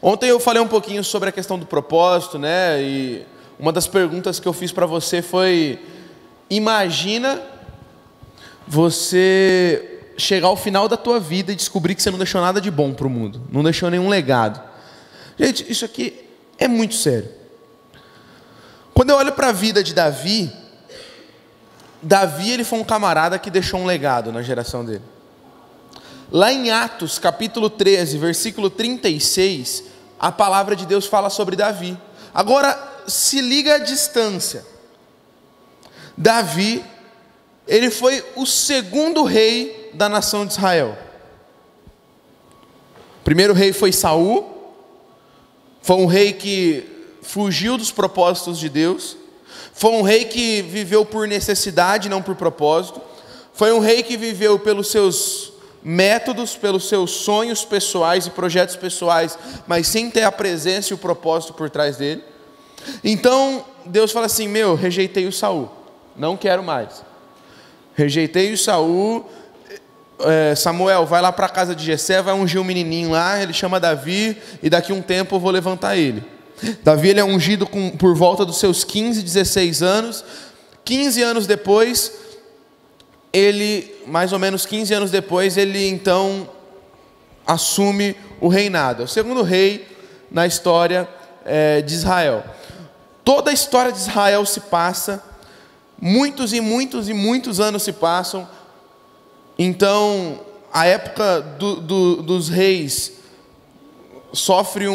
Ontem eu falei um pouquinho sobre a questão do propósito, né? E uma das perguntas que eu fiz para você foi: imagina você chegar ao final da tua vida e descobrir que você não deixou nada de bom para o mundo, não deixou nenhum legado. Gente, isso aqui é muito sério. Quando eu olho para a vida de Davi, ele foi um camarada que deixou um legado na geração dele. Lá em Atos, capítulo 13, versículo 36, a palavra de Deus fala sobre Davi. Agora, se liga à distância. Davi, ele foi o segundo rei da nação de Israel. O primeiro rei foi Saul. Foi um rei que fugiu dos propósitos de Deus. Foi um rei que viveu por necessidade, não por propósito. Foi um rei que viveu pelos seus métodos, pelos seus sonhos pessoais e projetos pessoais, mas sem ter a presença e o propósito por trás dele. Então Deus fala assim: rejeitei o Saul, não quero mais. Rejeitei o Saul. Samuel, vai lá para a casa de Jessé, vai ungir um menininho lá, ele chama Davi, e daqui a um tempo eu vou levantar ele. Davi, ele é ungido por volta dos seus 15, 16 anos. 15 anos depois, mais ou menos 15 anos depois, ele então assume o reinado. É o segundo rei na história de Israel. Toda a história de Israel se passa, muitos e muitos e muitos anos se passam. Então, a época dos reis sofre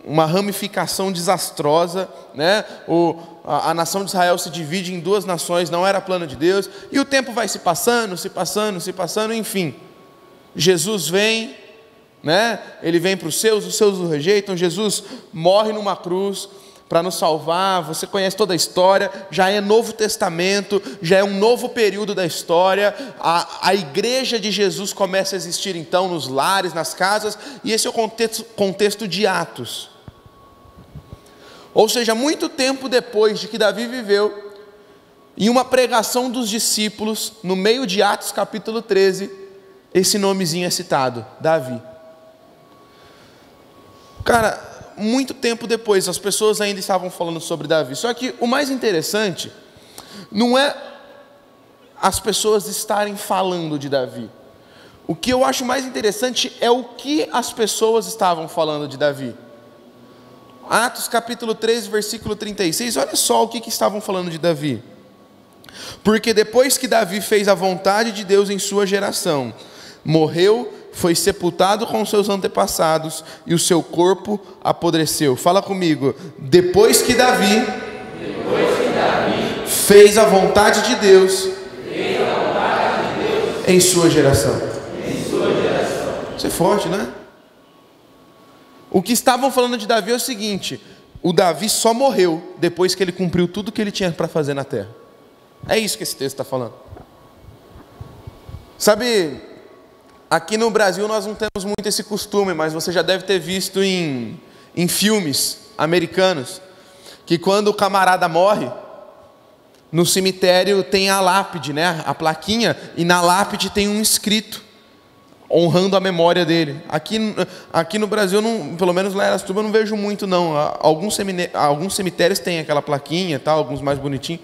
uma ramificação desastrosa, né? A nação de Israel se divide em duas nações, não era plano de Deus, e o tempo vai se passando, enfim. Jesus vem, né? Ele vem para os seus o rejeitam. Jesus morre numa cruz para nos salvar. Você conhece toda a história, já é Novo Testamento, já é um novo período da história. A igreja de Jesus começa a existir então nos lares, nas casas, e esse é o contexto de Atos. Ou seja, muito tempo depois de que Davi viveu, em uma pregação dos discípulos, no meio de Atos capítulo 13, esse nomezinho é citado: Davi. Cara, muito tempo depois, as pessoas ainda estavam falando sobre Davi. Só que o mais interessante não é as pessoas estarem falando de Davi. O que eu acho mais interessante é o que as pessoas estavam falando de Davi. Atos capítulo 13, versículo 36, olha só o que estavam falando de Davi. Porque depois que Davi fez a vontade de Deus em sua geração, morreu, foi sepultado com seus antepassados, e o seu corpo apodreceu. Fala comigo: depois que Davi fez a vontade de Deus em sua geração. Isso é forte, né? O que estavam falando de Davi é o seguinte: o Davi só morreu depois que ele cumpriu tudo que ele tinha para fazer na terra. É isso que esse texto está falando. Sabe, aqui no Brasil nós não temos muito esse costume, mas você já deve ter visto em filmes americanos, que quando o camarada morre, no cemitério tem a lápide, né? A plaquinha, e na lápide tem um escrito honrando a memória dele. Aqui no Brasil, pelo menos lá em Araçatuba, eu não vejo muito não. Alguns cemitérios têm aquela plaquinha, tal, alguns mais bonitinhos,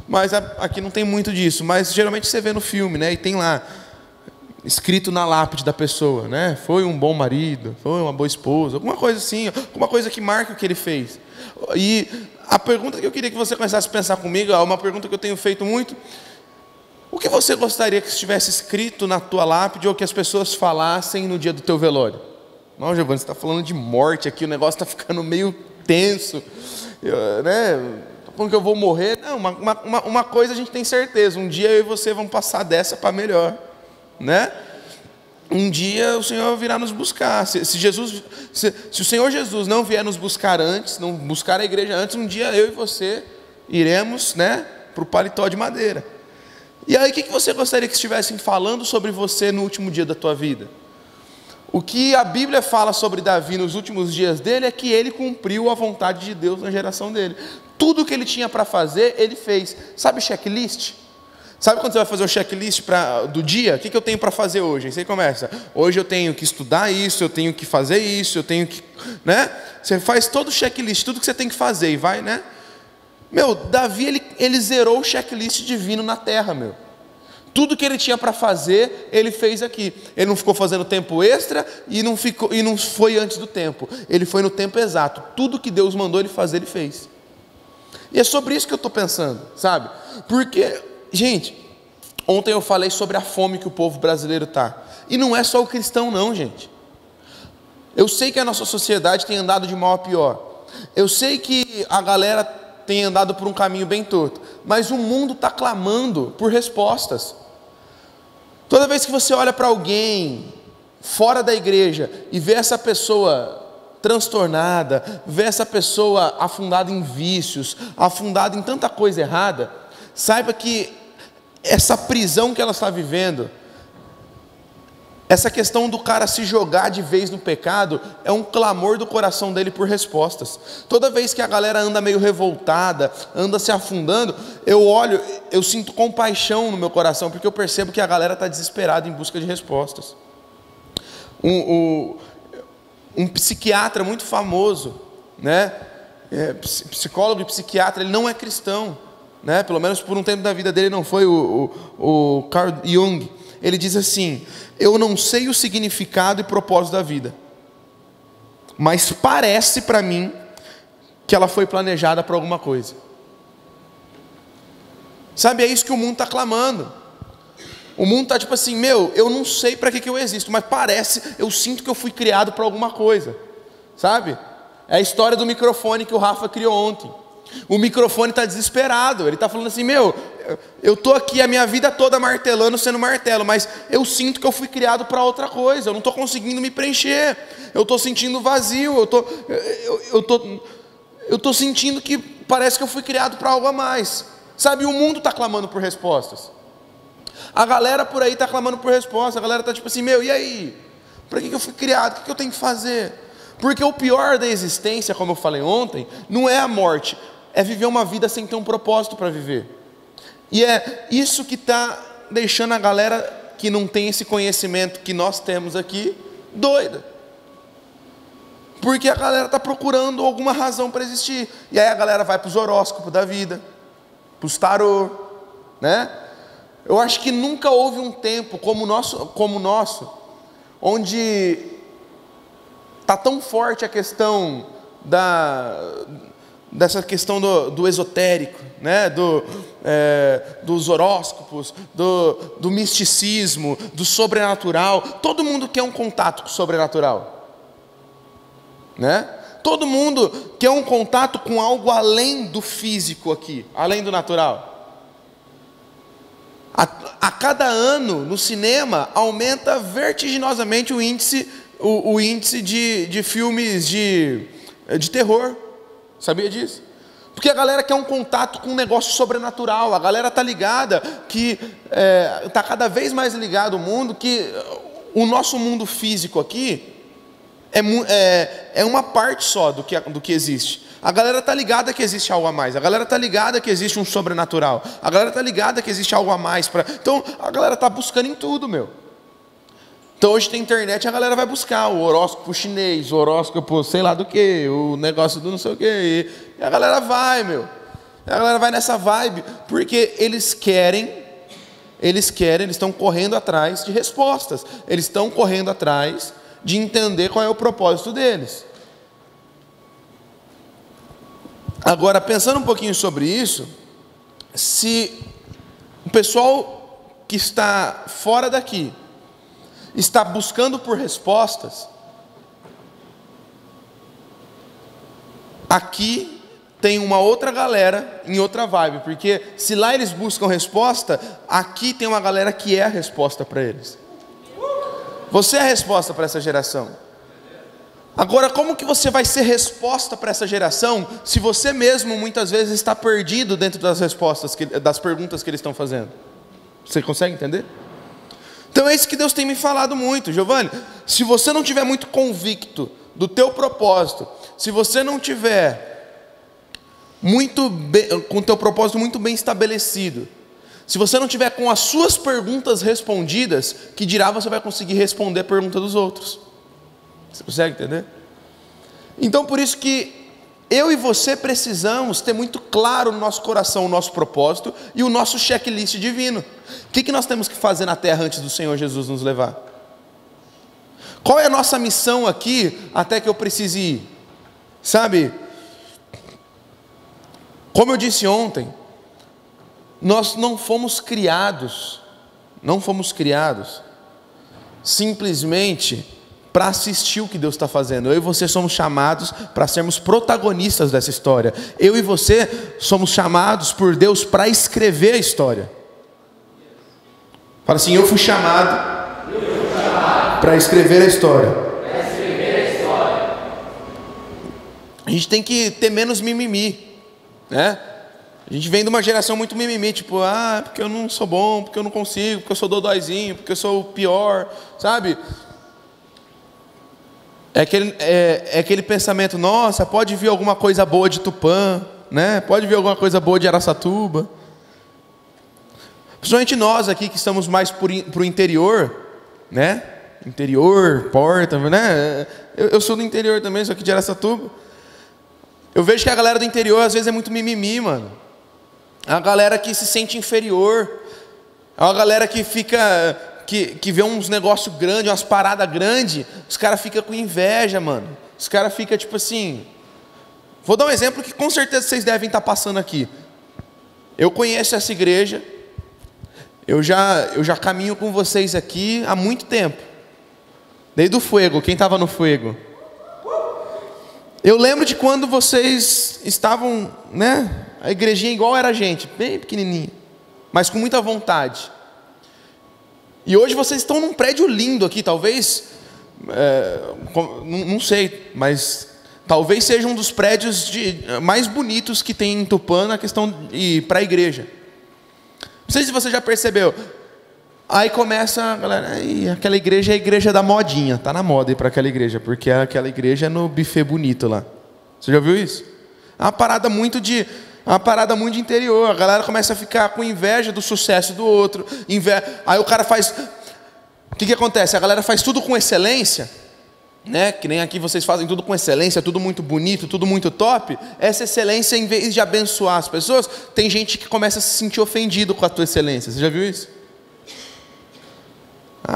mas aqui não tem muito disso. Mas geralmente você vê no filme, né? E tem lá escrito na lápide da pessoa, né? Foi um bom marido, foi uma boa esposa, alguma coisa assim, alguma coisa que marque o que ele fez. E a pergunta que eu queria que você começasse a pensar comigo é uma pergunta que eu tenho feito muito: o que você gostaria que estivesse escrito na tua lápide, ou que as pessoas falassem no dia do teu velório? Não, Giovanni, você está falando de morte aqui, o negócio está ficando meio tenso, né? Estou falando que eu vou morrer. Não, uma coisa a gente tem certeza: um dia eu e você vamos passar dessa para melhor, né? Um dia o Senhor virá nos buscar. Se o Senhor Jesus não vier nos buscar antes, não buscar a igreja antes, um dia eu e você iremos, né, para o paletó de madeira. E aí, o que você gostaria que estivessem falando sobre você no último dia da tua vida? O que a Bíblia fala sobre Davi nos últimos dias dele é que ele cumpriu a vontade de Deus na geração dele. Tudo que ele tinha para fazer, ele fez. Sabe checklist? Sabe quando você vai fazer o checklist do dia? O que eu tenho para fazer hoje? Aí você começa. Hoje eu tenho que estudar isso, eu tenho que fazer isso, eu tenho que... né? Você faz todo o checklist, tudo que você tem que fazer e vai, né? Meu, Davi, ele zerou o checklist divino na terra, meu. Tudo que ele tinha para fazer, ele fez aqui. Ele não ficou fazendo tempo extra e não foi antes do tempo. Ele foi no tempo exato. Tudo que Deus mandou ele fazer, ele fez. E é sobre isso que eu estou pensando, sabe? Porque, gente, ontem eu falei sobre a fome que o povo brasileiro está. E não é só o cristão não, gente. Eu sei que a nossa sociedade tem andado de mal a pior. Eu sei que a galera tem andado por um caminho bem torto. Mas o mundo está clamando por respostas. Toda vez que você olha para alguém fora da igreja e vê essa pessoa transtornada, vê essa pessoa afundada em vícios, afundada em tanta coisa errada, saiba que essa prisão que ela está vivendo, essa questão do cara se jogar de vez no pecado, é um clamor do coração dele por respostas. Toda vez que a galera anda meio revoltada, anda se afundando, eu olho, eu sinto compaixão no meu coração, porque eu percebo que a galera está desesperada em busca de respostas. Um psiquiatra muito famoso, né? Psicólogo e psiquiatra, ele não é cristão, né? Pelo menos por um tempo da vida dele não foi, o Carl Jung. Ele diz assim: eu não sei o significado e propósito da vida, mas parece para mim que ela foi planejada para alguma coisa. Sabe, é isso que o mundo está clamando. O mundo está tipo assim, meu, eu não sei para que eu existo, mas parece, eu sinto que eu fui criado para alguma coisa. Sabe? É a história do microfone que o Rafa criou ontem. O microfone está desesperado, ele está falando assim, meu, eu estou aqui a minha vida toda martelando, sendo martelo, mas eu sinto que eu fui criado para outra coisa, eu não estou conseguindo me preencher, eu estou sentindo vazio, eu estou sentindo que parece que eu fui criado para algo a mais. Sabe, o mundo está clamando por respostas. A galera por aí está clamando por respostas, a galera está tipo assim, meu, e aí? Para que eu fui criado? O que eu tenho que fazer? Porque o pior da existência, como eu falei ontem, não é a morte, é viver uma vida sem ter um propósito para viver. E é isso que está deixando a galera que não tem esse conhecimento que nós temos aqui, doida. Porque a galera está procurando alguma razão para existir. E aí a galera vai para os horóscopos da vida, para os tarô, né? Eu acho que nunca houve um tempo como o nosso, onde está tão forte a questão dessa questão do esotérico, né? Dos horóscopos, do misticismo, do sobrenatural. Todo mundo quer um contato com o sobrenatural, né? Todo mundo quer um contato com algo além do físico aqui, além do natural. A cada ano no cinema aumenta vertiginosamente o índice de filmes de terror. Sabia disso? Porque a galera quer um contato com um negócio sobrenatural. A galera está ligada que está cada vez mais ligado ao mundo, que o nosso mundo físico aqui é uma parte só do que existe. A galera está ligada que existe algo a mais. A galera está ligada que existe um sobrenatural. A galera está ligada que existe algo a mais. Então a galera está buscando em tudo, meu. Então hoje tem internet, a galera vai buscar o horóscopo chinês, o horóscopo sei lá do que, o negócio do não sei o que. E a galera vai, meu. A galera vai nessa vibe, porque eles estão correndo atrás de respostas. Eles estão correndo atrás de entender qual é o propósito deles. Agora, pensando um pouquinho sobre isso, se o pessoal que está fora daqui está buscando por respostas, aqui tem uma outra galera em outra vibe, porque se lá eles buscam resposta, aqui tem uma galera que é a resposta para eles. Você é a resposta para essa geração. Agora, como que você vai ser resposta para essa geração, se você mesmo muitas vezes está perdido dentro das respostas, das perguntas que eles estão fazendo? Você consegue entender? Então é isso que Deus tem me falado muito, Giovanni. Se você não tiver muito convicto do teu propósito, se você não tiver com o teu propósito muito bem estabelecido, Se você não tiver com as suas perguntas respondidas, que dirá você vai conseguir responder a pergunta dos outros? Você consegue entender? Então por isso que eu e você precisamos ter muito claro no nosso coração o nosso propósito e o nosso checklist divino. O que nós temos que fazer na terra antes do Senhor Jesus nos levar? Qual é a nossa missão aqui até que eu precise ir? Sabe? Como eu disse ontem, nós não fomos criados simplesmente para assistir o que Deus está fazendo. Eu e você somos chamados para sermos protagonistas dessa história. Eu e você somos chamados por Deus para escrever a história. Fala assim, eu fui chamado para escrever a história. A gente tem que ter menos mimimi, né? A gente vem de uma geração muito mimimi, tipo, porque eu não sou bom, porque eu não consigo, porque eu sou dodóizinho, porque eu sou o pior, sabe? É aquele pensamento, nossa, pode vir alguma coisa boa de Tupã, né? Pode vir alguma coisa boa de Araçatuba. Principalmente nós aqui que estamos mais para o interior, né? Interior, porta, né? Eu sou do interior também, sou aqui de Araçatuba. Eu vejo que a galera do interior às vezes é muito mimimi, mano. É uma galera que se sente inferior. É uma galera que fica... Que vê uns negócios grandes, umas paradas grandes, os caras ficam com inveja, mano. Os caras ficam tipo assim... Vou dar um exemplo que com certeza vocês devem estar passando aqui. Eu conheço essa igreja. Eu já caminho com vocês aqui há muito tempo. Desde o Fuego, quem estava no Fuego? Eu lembro de quando vocês estavam, né? A igrejinha igual era a gente, bem pequenininha, mas com muita vontade. E hoje vocês estão num prédio lindo aqui, talvez, não sei, mas talvez seja um dos prédios mais bonitos que tem em Tupã na questão de para a igreja. Não sei se você já percebeu. Aí começa a galera, aquela igreja é a igreja da modinha, tá na moda ir para aquela igreja, porque aquela igreja é no buffet bonito lá. Você já viu isso? É uma parada muito de interior. A galera começa a ficar com inveja do sucesso do outro. Aí o cara faz... O que acontece? A galera faz tudo com excelência, né? Que nem aqui vocês fazem tudo com excelência, tudo muito bonito, tudo muito top. Essa excelência, em vez de abençoar as pessoas, tem gente que começa a se sentir ofendido com a tua excelência. Você já viu isso?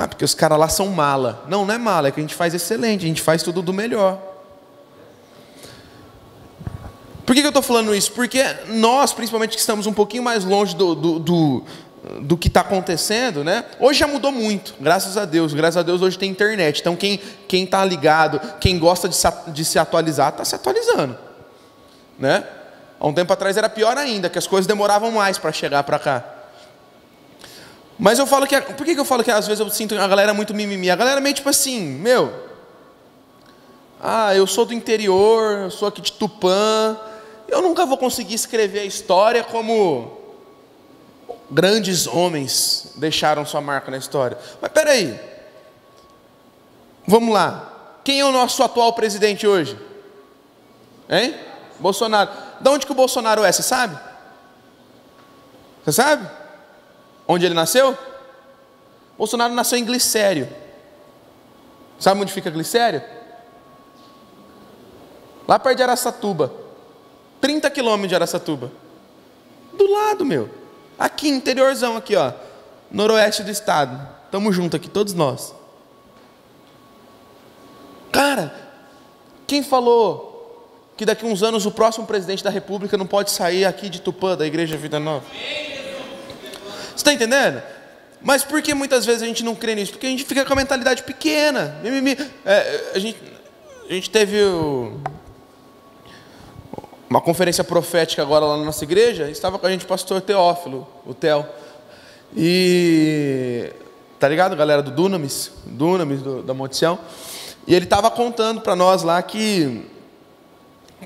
Porque os caras lá são mala. Não é mala, é que a gente faz excelente, a gente faz tudo do melhor. Por que eu estou falando isso? Porque nós, principalmente que estamos um pouquinho mais longe do que está acontecendo, né? Hoje já mudou muito, graças a Deus hoje tem internet. Então quem está ligado, quem gosta de se atualizar, está se atualizando, né? Há um tempo atrás era pior ainda, que as coisas demoravam mais para chegar para cá. Mas eu falo que... Por que eu falo que às vezes eu sinto a galera muito mimimi? A galera meio tipo assim, eu sou do interior, eu sou aqui de Tupã, eu nunca vou conseguir escrever a história como grandes homens deixaram sua marca na história. Mas peraí, vamos lá, quem é o nosso atual presidente hoje? Hein? Bolsonaro. De onde que o Bolsonaro é, você sabe? Você sabe? Onde ele nasceu? Bolsonaro nasceu em Glicério. Sabe onde fica Glicério? Lá perto de Araçatuba. 30 quilômetros de Araçatuba. Do lado, meu. Aqui, interiorzão, aqui, ó. Noroeste do estado. Tamo junto aqui, todos nós. Cara, quem falou que daqui a uns anos o próximo presidente da república não pode sair aqui de Tupã, da Igreja Vida Nova? Você está entendendo? Mas por que muitas vezes a gente não crê nisso? Porque a gente fica com a mentalidade pequena. A gente teve uma conferência profética agora lá na nossa igreja. Estava com a gente o pastor Teófilo, o Theo. E... tá ligado, galera do Dunamis da Monte Sião? E ele estava contando para nós lá que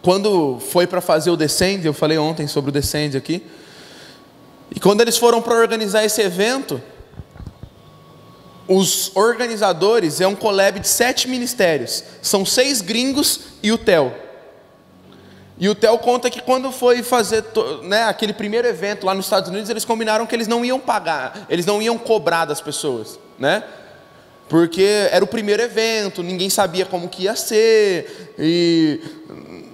quando foi para fazer o Descende, eu falei ontem sobre o Descende aqui, e quando eles foram para organizar esse evento, os organizadores é um collab de 7 ministérios, são 6 gringos e o Theo. E o Theo conta que quando foi fazer aquele primeiro evento lá nos Estados Unidos, eles combinaram que eles não iam pagar, eles não iam cobrar das pessoas, né? Porque era o primeiro evento, ninguém sabia como que ia ser,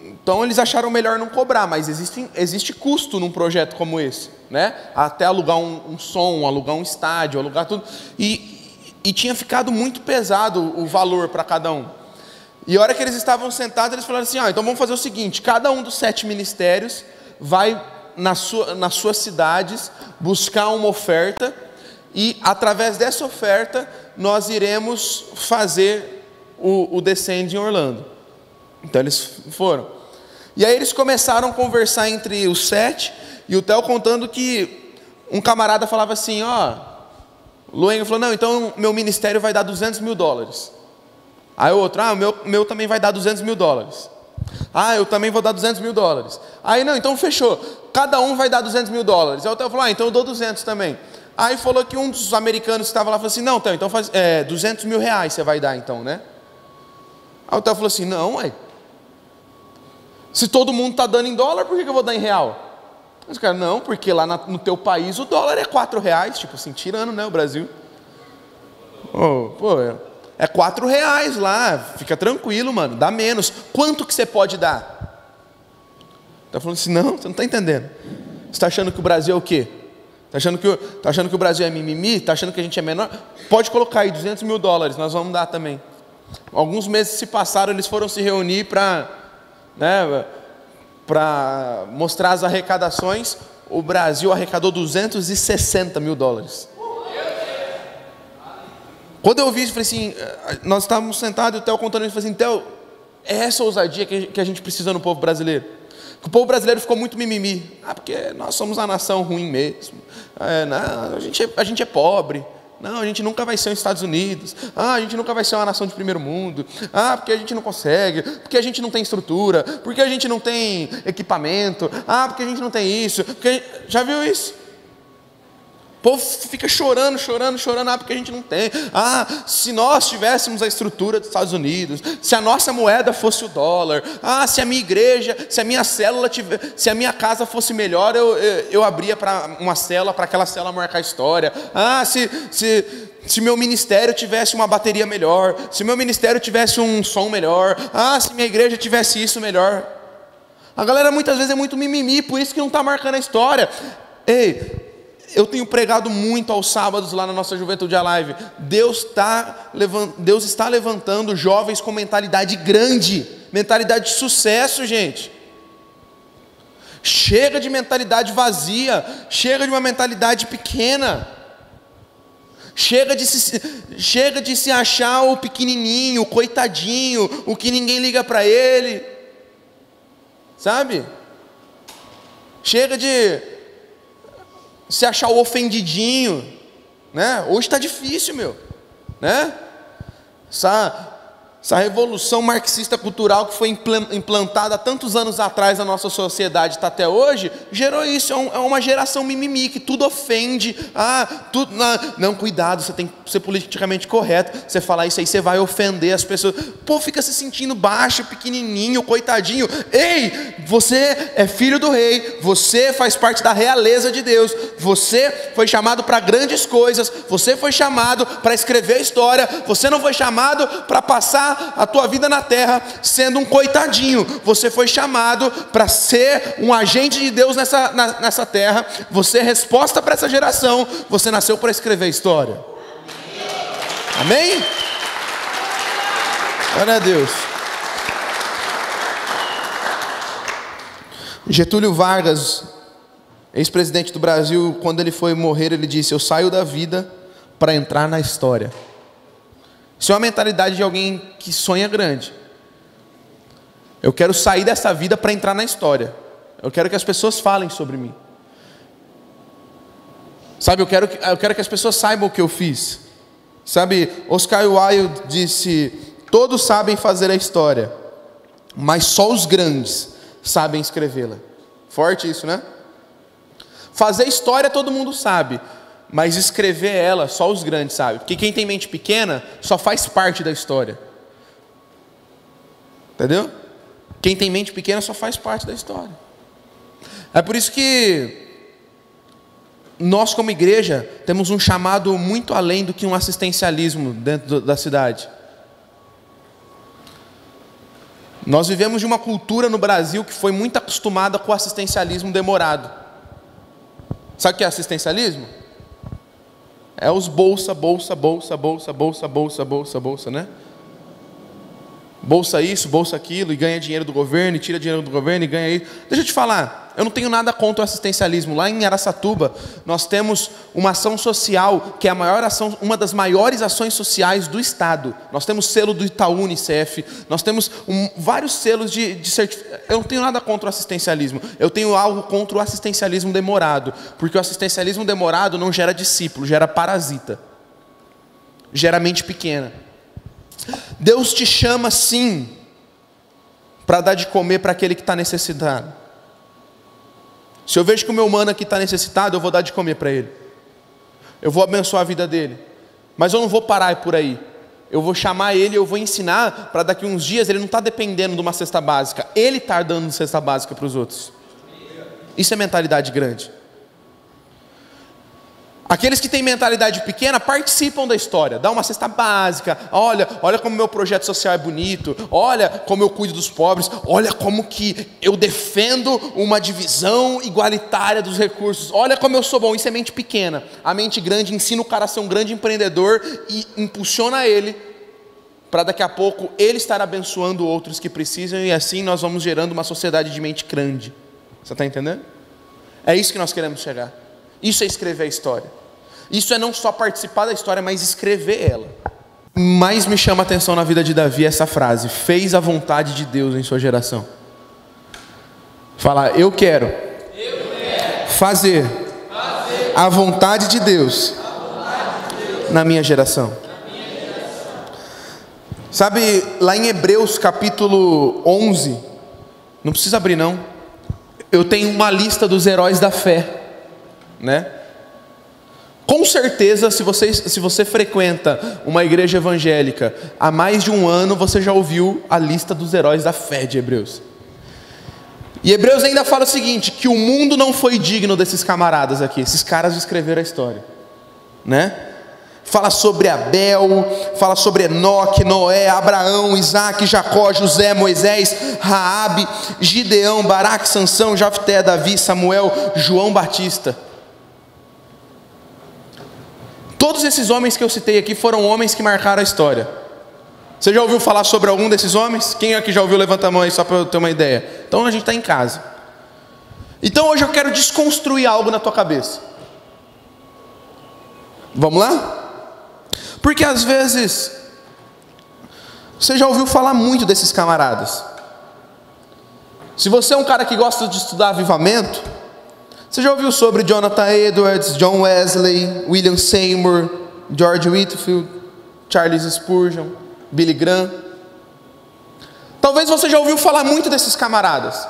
então eles acharam melhor não cobrar, mas existe custo num projeto como esse, né? Até alugar um som, alugar um estádio, alugar tudo, e tinha ficado muito pesado o valor para cada um. E a hora que eles estavam sentados, eles falaram assim, então vamos fazer o seguinte, cada um dos 7 ministérios vai nas suas cidades buscar uma oferta, e através dessa oferta, nós iremos fazer o Descend em Orlando. Então eles foram. E aí eles começaram a conversar entre os 7, e o Theo contando que um camarada falava assim, o Luengo falou, não, então meu ministério vai dar $200 mil. Aí o outro, o meu também vai dar $200 mil. Eu também vou dar $200 mil. Aí não, então fechou, cada um vai dar $200 mil. Aí o Theo falou, então eu dou 200 também. Aí falou que um dos americanos que estava lá falou assim, não, Theo, então faz $200 mil você vai dar então, né? Aí o Theo falou assim, não, se todo mundo está dando em dólar, por que eu vou dar em real? Os caras, não, porque lá no teu país o dólar é R$4, tipo assim, tirando, né, o Brasil. É R$4 lá, fica tranquilo, mano, dá menos. Quanto que você pode dar? Tá falando assim, não, você não está entendendo. Você está achando que o Brasil é o quê? Tá achando que o Brasil é mimimi? Tá achando que a gente é menor? Pode colocar aí $200 mil, nós vamos dar também. Alguns meses se passaram, eles foram se reunir para mostrar as arrecadações. O Brasil arrecadou $260 mil. Quando eu vi isso, eu falei assim, nós estávamos sentados e o Theo contando isso, eu falei assim, Theo, é essa ousadia que a gente precisa no povo brasileiro. O povo brasileiro ficou muito mimimi, porque nós somos uma nação ruim mesmo, não, a gente é pobre, não, a gente nunca vai ser os Estados Unidos, a gente nunca vai ser uma nação de primeiro mundo, porque a gente não consegue, porque a gente não tem estrutura, porque a gente não tem equipamento, porque a gente não tem isso, já viu isso? O povo fica chorando, porque a gente não tem. Se nós tivéssemos a estrutura dos Estados Unidos, se a nossa moeda fosse o dólar, se a minha igreja, se a minha célula se a minha casa fosse melhor, eu abria para uma célula, para aquela célula marcar a história. Se meu ministério tivesse uma bateria melhor, se meu ministério tivesse um som melhor, se minha igreja tivesse isso melhor. A galera muitas vezes é muito mimimi, por isso que não está marcando a história. Eu tenho pregado muito aos sábados lá na nossa Juventude Alive. Deus está levantando jovens com mentalidade grande, mentalidade de sucesso, gente. Chega de mentalidade vazia, chega de uma mentalidade pequena. Chega de se achar o pequenininho, o coitadinho, o que ninguém liga para ele. Sabe? Chega de se achar o ofendidinho, né? Hoje está difícil, né? Essa revolução marxista cultural que foi implantada há tantos anos atrás na nossa sociedade, está até hoje, gerou isso. É uma geração mimimi, que tudo ofende. Não, cuidado, você tem que ser politicamente correto. Você falar isso aí, você vai ofender as pessoas. O povo fica se sentindo baixo, pequenininho, coitadinho. Ei, você é filho do rei, você faz parte da realeza de Deus, você foi chamado para grandes coisas, você foi chamado para escrever a história, você não foi chamado para passar a tua vida na terra sendo um coitadinho. Você foi chamado para ser um agente de Deus nessa terra. Você é resposta para essa geração. Você nasceu para escrever a história. Amém? Glória a Deus. Getúlio Vargas, ex-presidente do Brasil, quando ele foi morrer, ele disse: eu saio da vida para entrar na história. Isso é uma mentalidade de alguém que sonha grande. Eu quero sair dessa vida para entrar na história. Eu quero que as pessoas falem sobre mim. Sabe, eu quero que as pessoas saibam o que eu fiz. Sabe, Oscar Wilde disse: todos sabem fazer a história, mas só os grandes sabem escrevê-la. Forte isso, né? Fazer história todo mundo sabe, mas escrever ela, só os grandes sabem. Porque quem tem mente pequena só faz parte da história. Entendeu? Quem tem mente pequena só faz parte da história. É por isso que nós, como igreja, temos um chamado muito além do que um assistencialismo dentro da cidade. Nós vivemos de uma cultura no Brasil que foi muito acostumada com o assistencialismo demorado. Sabe o que é assistencialismo? É os bolsa, né? Bolsa isso, bolsa aquilo, e ganha dinheiro do governo, e tira dinheiro do governo, e ganha isso. Deixa eu te falar, eu não tenho nada contra o assistencialismo. Lá em Araçatuba, nós temos uma ação social, que é a maior ação, uma das maiores ações sociais do Estado. Nós temos selo do Itaú Unicef, nós temos vários selos de certificação. Eu não tenho nada contra o assistencialismo, eu tenho algo contra o assistencialismo demorado, porque o assistencialismo demorado não gera discípulo, gera parasita, gera mente pequena. Deus te chama sim para dar de comer para aquele que está necessitado. Se eu vejo que o meu mano aqui está necessitado, eu vou dar de comer para ele, eu vou abençoar a vida dele, mas eu não vou parar por aí. Eu vou chamar ele, eu vou ensinar para daqui uns dias ele não está dependendo de uma cesta básica, ele está dando cesta básica para os outros. Isso é mentalidade grande. Aqueles que têm mentalidade pequena participam da história, dá uma cesta básica, olha como meu projeto social é bonito, olha como eu cuido dos pobres, olha como que eu defendo uma divisão igualitária dos recursos, olha como eu sou bom. Isso é mente pequena. A mente grande ensina o cara a ser um grande empreendedor e impulsiona ele para daqui a pouco ele estar abençoando outros que precisam, e assim nós vamos gerando uma sociedade de mente grande. Você está entendendo? É isso que nós queremos chegar. Isso é escrever a história. Isso é não só participar da história, mas escrever ela. Mais me chama a atenção na vida de Davi essa frase: fez a vontade de Deus em sua geração. Fala, eu quero fazer a vontade de Deus na minha geração. Sabe, lá em Hebreus capítulo 11, não precisa abrir não, eu tenho uma lista dos heróis da fé, né? Com certeza, se você frequenta uma igreja evangélica há mais de um ano, você já ouviu a lista dos heróis da fé de Hebreus. E Hebreus ainda fala o seguinte, que o mundo não foi digno desses camaradas aqui. Esses caras escreveram a história, né? Fala sobre Abel, fala sobre Enoque, Noé, Abraão, Isaac, Jacó, José, Moisés, Raabe, Gideão, Baraque, Sansão, Jafté, Davi, Samuel, João Batista. Todos esses homens que eu citei aqui foram homens que marcaram a história. Você já ouviu falar sobre algum desses homens? Quem aqui já ouviu? Levanta a mão aí só para eu ter uma ideia. Então a gente está em casa. Então hoje eu quero desconstruir algo na tua cabeça. Vamos lá? Porque às vezes você já ouviu falar muito desses camaradas. Se você é um cara que gosta de estudar avivamento, você já ouviu sobre Jonathan Edwards, John Wesley, William Seymour, George Whitefield, Charles Spurgeon, Billy Graham? Talvez você já ouviu falar muito desses camaradas.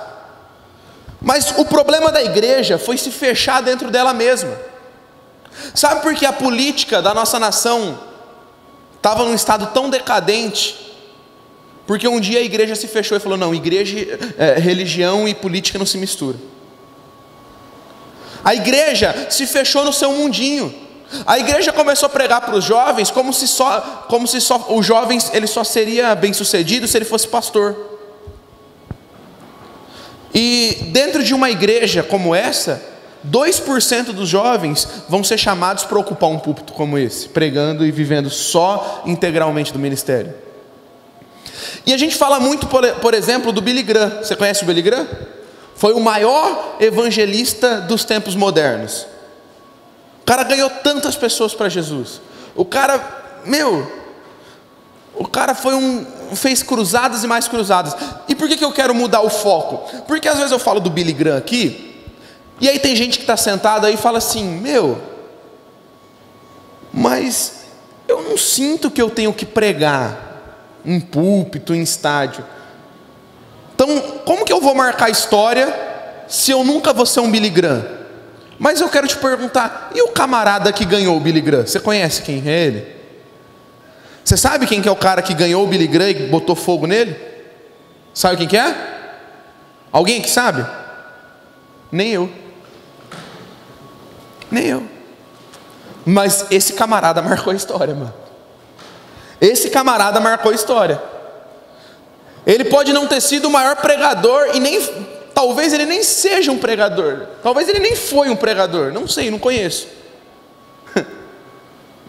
Mas o problema da igreja foi se fechar dentro dela mesma. Sabe por que a política da nossa nação estava num estado tão decadente? Porque um dia a igreja se fechou e falou, não, religião e política não se misturam. A igreja se fechou no seu mundinho. A igreja começou a pregar para os jovens como se só o jovem ele só seria bem sucedido se ele fosse pastor. E dentro de uma igreja como essa, 2% dos jovens vão ser chamados para ocupar um púlpito como esse, pregando e vivendo só integralmente do ministério. E a gente fala muito, por exemplo, do Billy Graham. Você conhece o Billy Graham? Foi o maior evangelista dos tempos modernos. O cara ganhou tantas pessoas para Jesus. O cara fez cruzadas e mais cruzadas. E por que eu quero mudar o foco? Porque às vezes eu falo do Billy Graham aqui, e aí tem gente que está sentada aí e fala assim, mas eu não sinto que eu tenho que pregar em púlpito, em estádio. Então, como que eu vou marcar a história se eu nunca vou ser um Billy Graham? Mas eu quero te perguntar, e o camarada que ganhou o Billy Graham? Você conhece quem é ele? Você sabe quem que é o cara que ganhou o Billy Graham e botou fogo nele? Sabe quem que é? Alguém que sabe? Nem eu. Nem eu. Mas esse camarada marcou a história, mano. Esse camarada marcou a história. Ele pode não ter sido o maior pregador e nem, talvez ele nem seja um pregador. Talvez ele nem foi um pregador. Não sei, não conheço.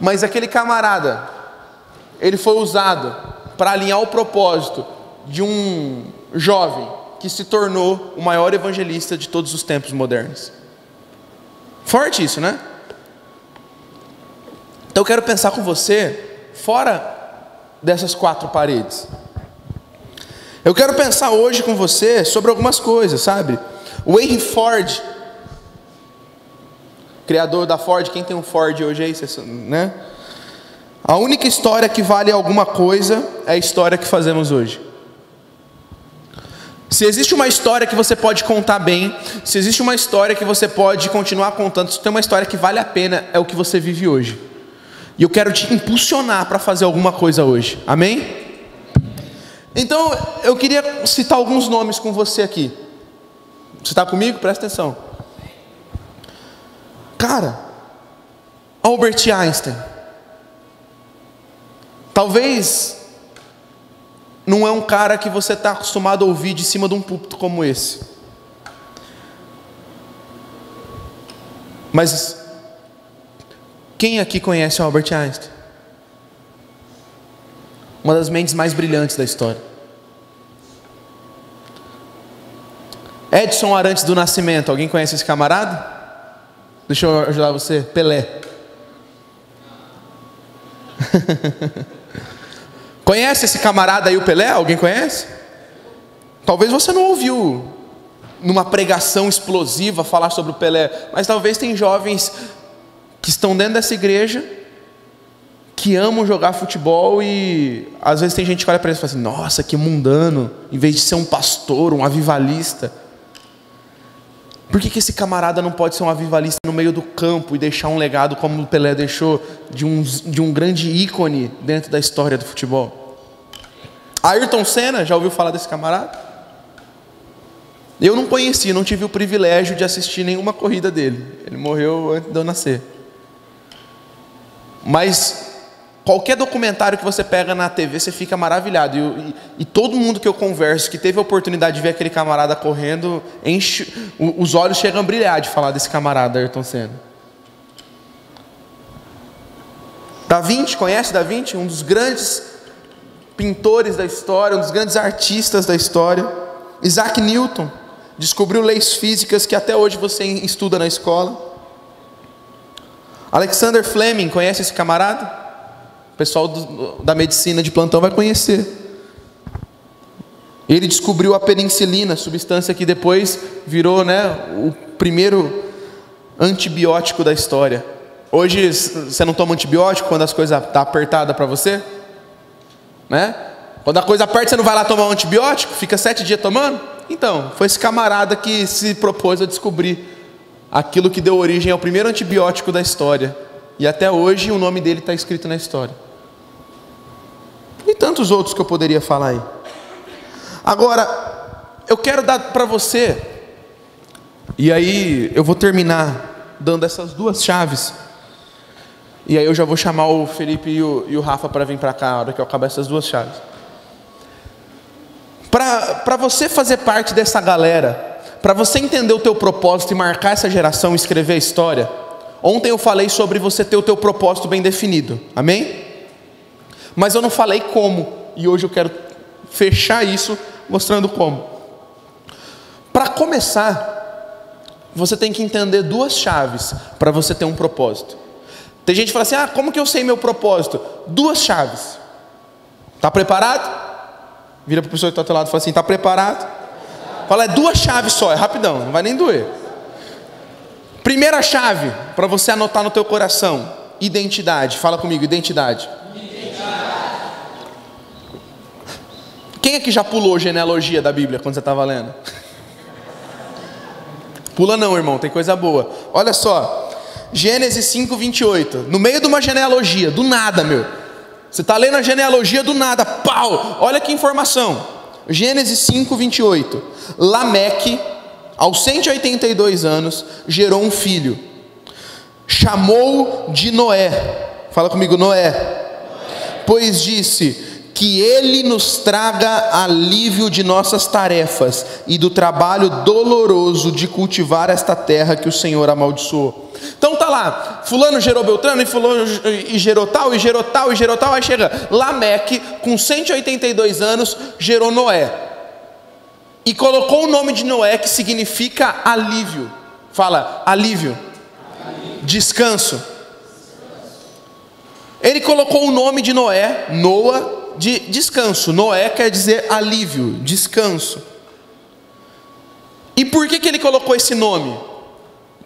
Mas aquele camarada, ele foi usado para alinhar o propósito de um jovem que se tornou o maior evangelista de todos os tempos modernos. Forte isso, né? Então eu quero pensar com você fora dessas quatro paredes. Eu quero pensar hoje com você sobre algumas coisas, sabe? O Henry Ford, criador da Ford, quem tem um Ford hoje aí, né? A única história que vale alguma coisa é a história que fazemos hoje. Se existe uma história que você pode contar bem, se existe uma história que você pode continuar contando, se tem uma história que vale a pena, é o que você vive hoje. E eu quero te impulsionar para fazer alguma coisa hoje, amém? Então, eu queria citar alguns nomes com você aqui. Você está comigo? Presta atenção. Cara, Albert Einstein. Talvez não é um cara que você está acostumado a ouvir de cima de um púlpito como esse. Mas quem aqui conhece o Albert Einstein? Uma das mentes mais brilhantes da história. Edson Arantes do Nascimento, alguém conhece esse camarada? Deixa eu ajudar você. Pelé. Conhece esse camarada aí, o Pelé? Alguém conhece? Talvez você não ouviu numa pregação explosiva falar sobre o Pelé, mas talvez tem jovens que estão dentro dessa igreja que amam jogar futebol e às vezes tem gente que olha para eles e fala assim: nossa, que mundano, em vez de ser um pastor, um avivalista. Por que esse camarada não pode ser um avivalista no meio do campo e deixar um legado como o Pelé deixou, de um grande ícone dentro da história do futebol? Ayrton Senna, já ouviu falar desse camarada? Eu não conheci, não tive o privilégio de assistir nenhuma corrida dele. Ele morreu antes de eu nascer. Mas qualquer documentário que você pega na TV, você fica maravilhado. E todo mundo que eu converso, que teve a oportunidade de ver aquele camarada correndo, os olhos chegam a brilhar de falar desse camarada, Ayrton Senna. Da Vinci, conhece Da Vinci? Um dos grandes pintores da história, um dos grandes artistas da história. Isaac Newton descobriu leis físicas que até hoje você estuda na escola. Alexander Fleming, conhece esse camarada? O pessoal da medicina de plantão vai conhecer. Ele descobriu a penicilina, substância que depois virou, o primeiro antibiótico da história. Hoje você não toma antibiótico quando as coisas estão apertadas para você? Né? Quando a coisa aperta, você não vai lá tomar um antibiótico? Fica 7 dias tomando? Então, foi esse camarada que se propôs a descobrir aquilo que deu origem ao primeiro antibiótico da história. E até hoje o nome dele está escrito na história. E tantos outros que eu poderia falar aí. Agora, eu quero dar para você, e aí eu vou terminar dando essas duas chaves. E aí eu já vou chamar o Felipe e o Rafa para vir para cá, na hora que eu acabar essas duas chaves. Para você fazer parte dessa galera, para você entender o teu propósito e marcar essa geração e escrever a história, ontem eu falei sobre você ter o teu propósito bem definido, amém? Mas eu não falei como, e hoje eu quero fechar isso mostrando como. Para começar, você tem que entender duas chaves para você ter um propósito. Tem gente que fala assim: como que eu sei meu propósito? Duas chaves. Está preparado? Vira para a pessoa que está ao teu lado e fala assim: está preparado? Fala, é duas chaves só, é rapidão, não vai nem doer. Primeira chave, para você anotar no teu coração: identidade. Fala comigo, identidade. Quem aqui já pulou genealogia da Bíblia quando você estava lendo? Pula não, irmão, tem coisa boa. Olha só, Gênesis 5:28. No meio de uma genealogia, do nada, meu. Você está lendo a genealogia do nada, pau! Olha que informação. Gênesis 5, 28. Lameque, aos 182 anos, gerou um filho. Chamou de Noé. Fala comigo, Noé. Pois disse: que ele nos traga alívio de nossas tarefas e do trabalho doloroso de cultivar esta terra que o Senhor amaldiçoou. Então tá lá, fulano gerou Beltrano, e fulano e gerou tal, e gerou tal, e gerou tal. Aí chega Lameque, com 182 anos, gerou Noé. E colocou o nome de Noé, que significa alívio. Fala, alívio. Descanso. Ele colocou o nome de Noé, Noa, de descanso. Noé quer dizer alívio, descanso. E por que ele colocou esse nome?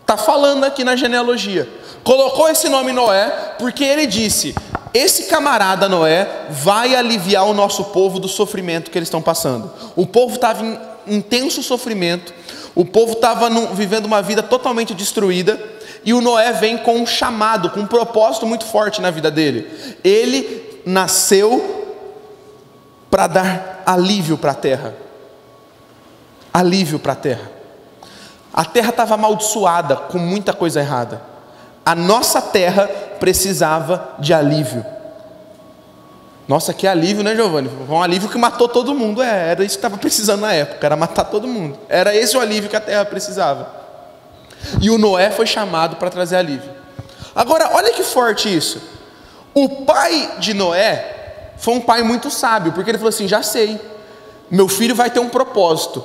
Está falando aqui na genealogia. Colocou esse nome Noé porque ele disse: esse camarada Noé vai aliviar o nosso povo do sofrimento que eles estão passando. O povo estava em intenso sofrimento, o povo estava vivendo uma vida totalmente destruída, e o Noé vem com um chamado, com um propósito muito forte na vida dele. Ele nasceu para dar alívio para a terra. Alívio para a terra. A terra estava amaldiçoada com muita coisa errada. A nossa terra precisava de alívio. Nossa, que alívio, né, Giovanni? Foi um alívio que matou todo mundo. Era isso que estava precisando na época, era matar todo mundo. Era esse o alívio que a terra precisava. E o Noé foi chamado para trazer alívio. Agora, olha que forte isso. O pai de Noé foi um pai muito sábio, porque ele falou assim: já sei, meu filho vai ter um propósito,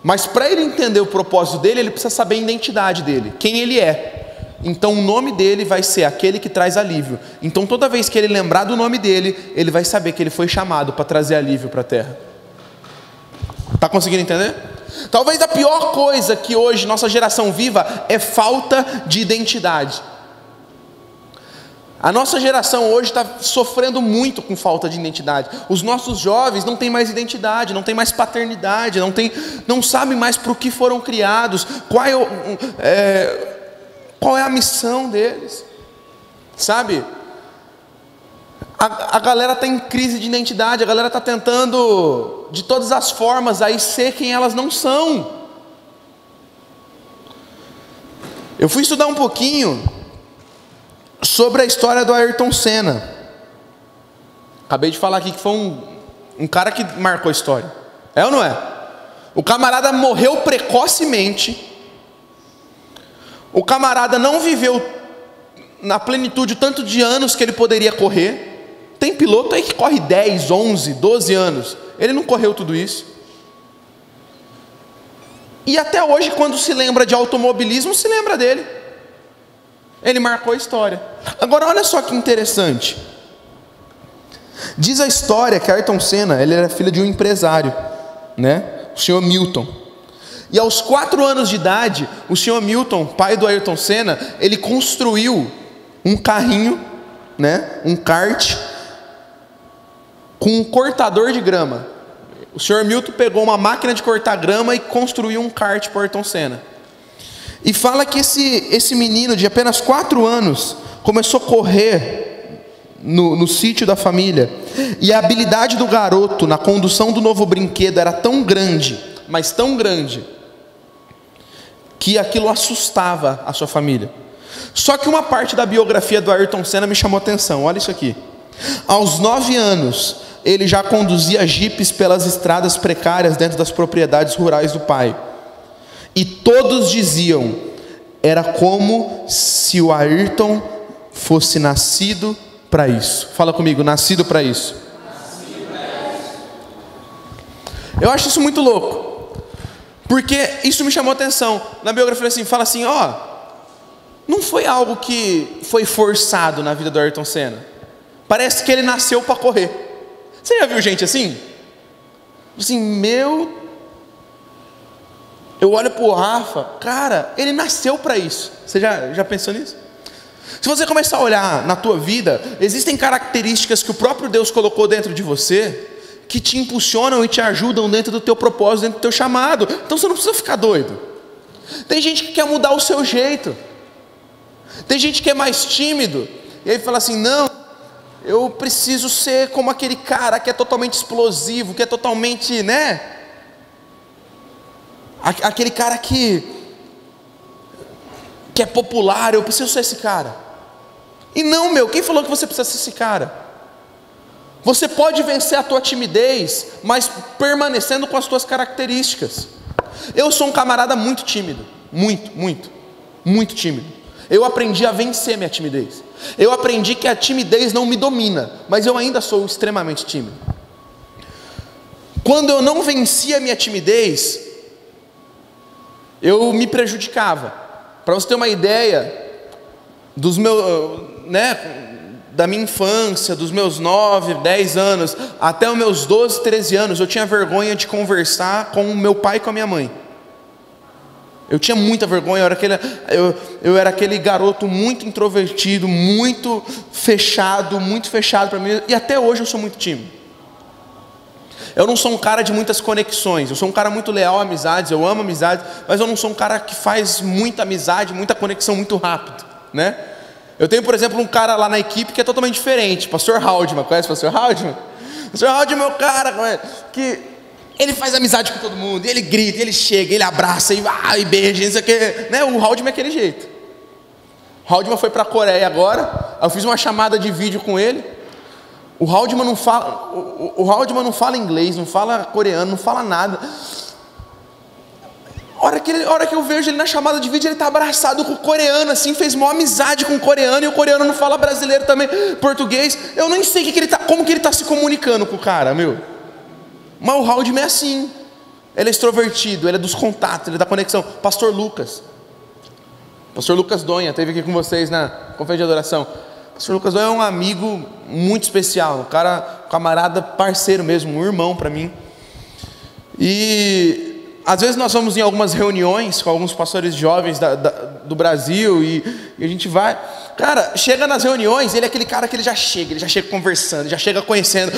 mas para ele entender o propósito dele, ele precisa saber a identidade dele, quem ele é. Então o nome dele vai ser aquele que traz alívio. Então toda vez que ele lembrar do nome dele, ele vai saber que ele foi chamado para trazer alívio para a terra. Está conseguindo entender? Talvez a pior coisa que hoje nossa geração viva é falta de identidade. A nossa geração hoje está sofrendo muito com falta de identidade. Os nossos jovens não têm mais identidade, não têm mais paternidade, não sabem mais para o que foram criados, qual é a missão deles, sabe? A galera está em crise de identidade, a galera está tentando de todas as formas aí ser quem elas não são. Eu fui estudar um pouquinho sobre a história do Ayrton Senna. Acabei de falar aqui que foi um cara que marcou a história. É ou não é? O camarada morreu precocemente. O camarada não viveu na plenitude o tanto de anos que ele poderia correr. Tem piloto aí que corre 10, 11, 12 anos. Ele não correu tudo isso. E até hoje, quando se lembra de automobilismo, se lembra dele. Ele marcou a história. Agora olha só que interessante. Diz a história que Ayrton Senna, ele era filho de um empresário, né? O senhor Milton. E aos 4 anos de idade, o senhor Milton, pai do Ayrton Senna, ele construiu um carrinho, né? Um kart com um cortador de grama. O senhor Milton pegou uma máquina de cortar grama e construiu um kart para o Ayrton Senna. E fala que esse menino de apenas 4 anos começou a correr no sítio da família. E a habilidade do garoto na condução do novo brinquedo era tão grande, mas tão grande, que aquilo assustava a sua família. Só que uma parte da biografia do Ayrton Senna me chamou a atenção. Olha isso aqui. Aos 9 anos, ele já conduzia jipes pelas estradas precárias dentro das propriedades rurais do pai. E todos diziam: era como se o Ayrton fosse nascido para isso. Fala comigo, nascido para isso. Eu acho isso muito louco, porque isso me chamou a atenção. Na biografia assim, fala assim: não foi algo que foi forçado na vida do Ayrton Senna. Parece que ele nasceu para correr. Você já viu gente assim? Assim, eu olho para o Rafa, cara, ele nasceu para isso. Você já pensou nisso? Se você começar a olhar na tua vida, existem características que o próprio Deus colocou dentro de você, que te impulsionam e te ajudam dentro do teu propósito, dentro do teu chamado. Então você não precisa ficar doido. Tem gente que quer mudar o seu jeito. Tem gente que é mais tímido, e aí fala assim: não, eu preciso ser como aquele cara que é totalmente explosivo, que é totalmente, né? Aquele cara que é popular, eu preciso ser esse cara. E não, meu, quem falou que você precisa ser esse cara? Você pode vencer a tua timidez, mas permanecendo com as tuas características. Eu sou um camarada muito tímido, muito tímido. Eu aprendi a vencer minha timidez. Eu aprendi que a timidez não me domina, mas eu ainda sou extremamente tímido. Quando eu não vencia a minha timidez, eu me prejudicava. Para você ter uma ideia dos meus, da minha infância, dos meus 9, 10 anos, até os meus 12, 13 anos, eu tinha vergonha de conversar com o meu pai e com a minha mãe. Eu tinha muita vergonha, eu era aquele garoto muito introvertido, muito fechado para mim, e até hoje eu sou muito tímido. Eu não sou um cara de muitas conexões, eu sou um cara muito leal a amizades, eu amo amizades, mas eu não sou um cara que faz muita amizade, muita conexão muito rápido, né? Eu tenho, por exemplo, um cara lá na equipe que é totalmente diferente, Pastor Haldman, conhece o Pastor Haldman? Pastor Haldman é o cara que ele faz amizade com todo mundo, ele grita, ele chega, ele abraça, e beija, não sei o que, né? O Haldman é aquele jeito. O Haldman foi para a Coreia agora, eu fiz uma chamada de vídeo com ele. O Haldman não fala inglês, não fala coreano, não fala nada. A hora que eu vejo ele na chamada de vídeo, ele está abraçado com o coreano, assim, fez uma amizade com o coreano, e o coreano não fala brasileiro também, português. Eu nem sei como que ele está se comunicando com o cara, meu. Mas o Haldman é assim. Ele é extrovertido, ele é dos contatos, ele é da conexão. Pastor Lucas Donha, esteve aqui com vocês na conferência de adoração. Pastor Lucas Donha é um amigo muito especial, um camarada parceiro mesmo, um irmão para mim. E às vezes nós vamos em algumas reuniões com alguns pastores jovens do Brasil e a gente vai, cara, chega nas reuniões, ele é aquele cara que ele já chega conversando, já chega conhecendo,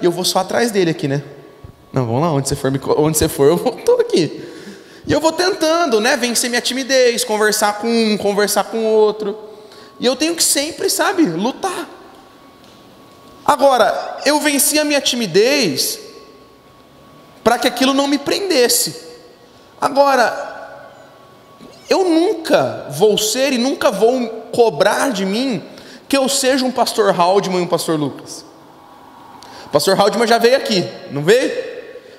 e eu vou só atrás dele aqui, né? Não, vamos lá, onde você for, eu estou aqui. E eu vou tentando, né, vencer minha timidez, conversar com um, conversar com outro. E eu tenho que sempre, sabe, lutar. Agora, eu venci a minha timidez para que aquilo não me prendesse. Agora, eu nunca vou ser e nunca vou cobrar de mim que eu seja um pastor Haldman e um pastor Lucas. O pastor Haldman já veio aqui, não veio?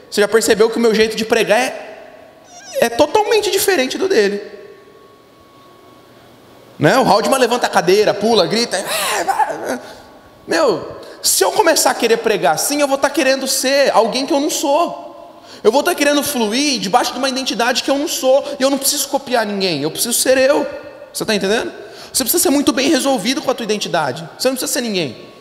Você já percebeu que o meu jeito de pregar é totalmente diferente do dele. Né? O Haldman levanta a cadeira, pula, grita. Meu, se eu começar a querer pregar assim, eu vou estar querendo ser alguém que eu não sou. Eu vou estar querendo fluir debaixo de uma identidade que eu não sou. E eu não preciso copiar ninguém, eu preciso ser eu. Você está entendendo? Você precisa ser muito bem resolvido com a tua identidade. Você não precisa ser ninguém.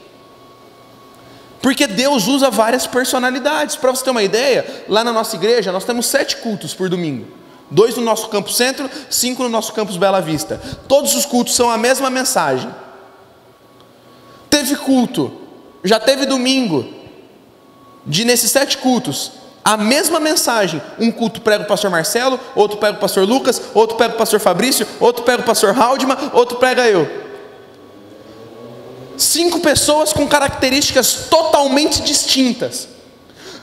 Porque Deus usa várias personalidades. Para você ter uma ideia, lá na nossa igreja nós temos 7 cultos por domingo. 2 no nosso campus centro, 5 no nosso campus Bela Vista. Todos os cultos são a mesma mensagem. Teve culto, já teve domingo, nesses 7 cultos, a mesma mensagem. Um culto prega o pastor Marcelo, outro prega o pastor Lucas, outro prega o pastor Fabrício, outro prega o pastor Haldman, outro prega eu. 5 pessoas com características totalmente distintas.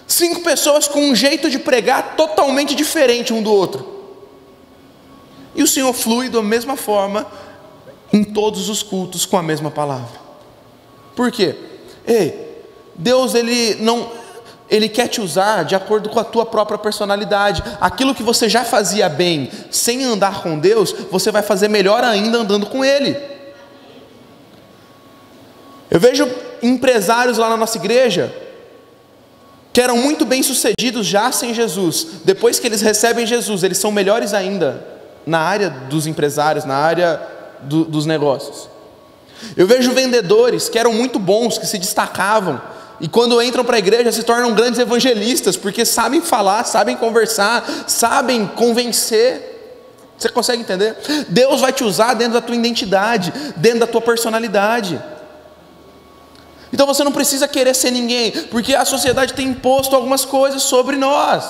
5 pessoas com um jeito de pregar totalmente diferente um do outro. E o Senhor flui da mesma forma em todos os cultos com a mesma palavra. Por quê? Deus Ele quer te usar de acordo com a tua própria personalidade. Aquilo que você já fazia bem sem andar com Deus, você vai fazer melhor ainda andando com Ele. Eu vejo empresários lá na nossa igreja que eram muito bem sucedidos já sem Jesus. Depois que eles recebem Jesus, eles são melhores ainda na área dos empresários, na área dos negócios. Eu vejo vendedores que eram muito bons, que se destacavam, e quando entram para a igreja se tornam grandes evangelistas, porque sabem falar, sabem conversar, sabem convencer. Você consegue entender? Deus vai te usar dentro da tua identidade, dentro da tua personalidade. Então você não precisa querer ser ninguém, porque a sociedade tem imposto algumas coisas sobre nós.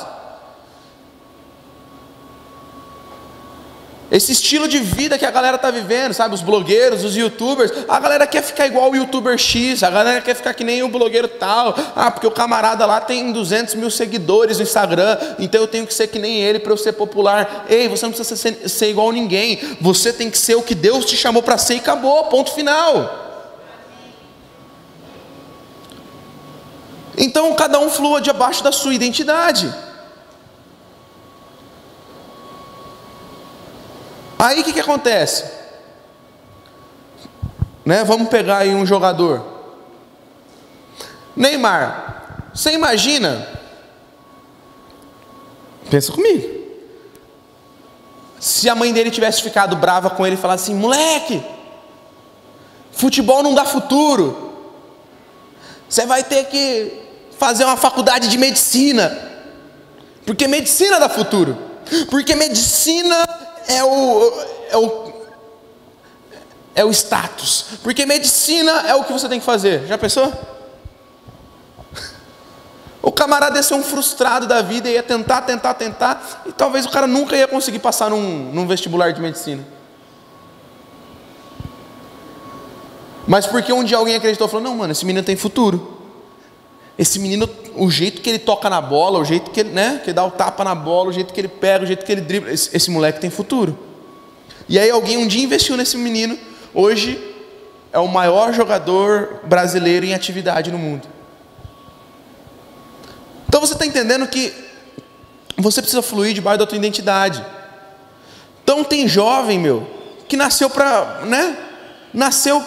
Esse estilo de vida que a galera tá vivendo, sabe? Os blogueiros, os youtubers, a galera quer ficar igual o youtuber X, a galera quer ficar que nem o blogueiro tal. Porque o camarada lá tem 200 mil seguidores no Instagram, então eu tenho que ser que nem ele para eu ser popular. Ei, você não precisa ser igual a ninguém, você tem que ser o que Deus te chamou para ser e acabou, ponto final. Então cada um flua debaixo da sua identidade. Aí o que acontece? Né? Vamos pegar aí um jogador. Neymar, você imagina? Pensa comigo. Se a mãe dele tivesse ficado brava com ele e falasse assim: moleque, futebol não dá futuro. Você vai ter que fazer uma faculdade de medicina. Porque medicina dá futuro. Porque medicina é o status. Porque medicina é o que você tem que fazer. Já pensou? O camarada ia ser um frustrado da vida, ia tentar, e talvez o cara nunca ia conseguir passar num vestibular de medicina. Mas porque um dia alguém acreditou e falou: não, mano, esse menino tem futuro. Esse menino, o jeito que ele toca na bola, o jeito que ele, que ele dá o tapa na bola, o jeito que ele pega, o jeito que ele dribla, esse moleque tem futuro. E aí alguém um dia investiu nesse menino, hoje é o maior jogador brasileiro em atividade no mundo. Então você está entendendo que você precisa fluir debaixo da tua identidade. Então tem jovem, que nasceu nasceu